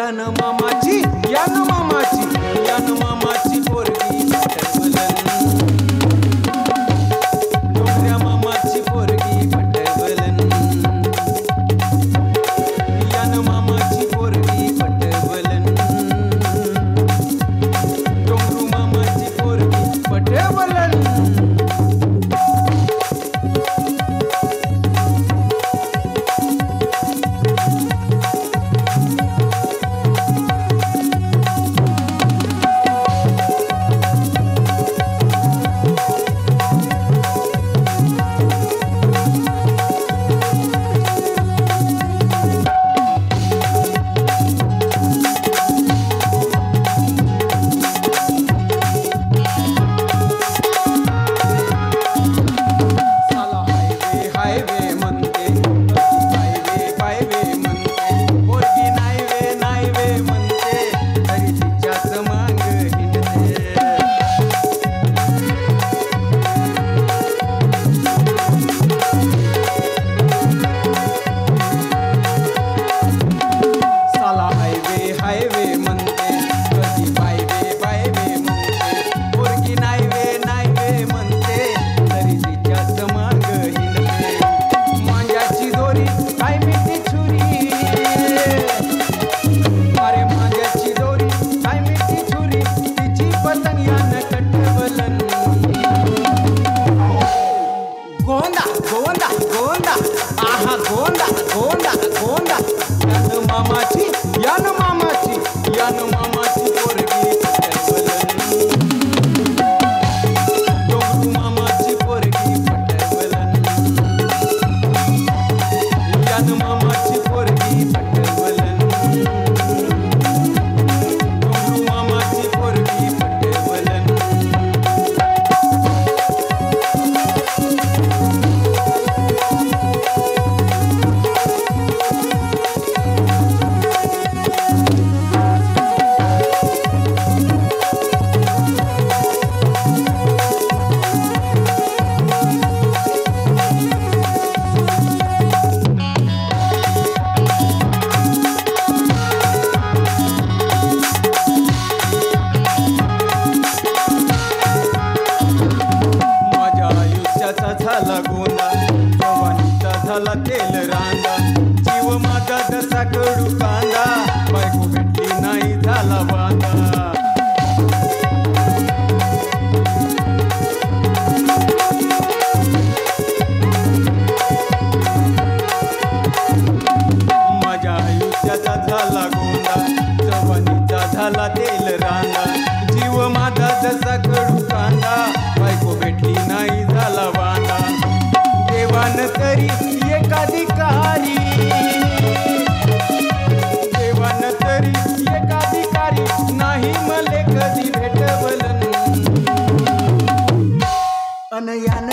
यान मामाची पोरगी पटवलन डोंगऱ्या मामाची पोरगी पटवलन यान मामाची पोरगी पटवलन डोंगरू मामाची पोरगी पटवलन यान मामाची पोरगी पटवलन डोंगरू मामाची पोरगी पटवलन यान मामाची पोरगी पटवलन डोंगरू मामाची पोरगी पटवलन झाला गोंदा जवानीचा झाला तेल रांदा जीव माझा जसा कडू कांदा बायको भेटली नाही झाला वांदा माझ्या आयुष्याचा झाला गोंदा जवानीचा झाला तेल रांदा जीव माझा जसा कडू कांदा बायको भेटली नाही झाला वांदा देवान तरी एकाधिकारी देवान तरी एकाधिकारी नाही मले कधी भेटवलन अनयान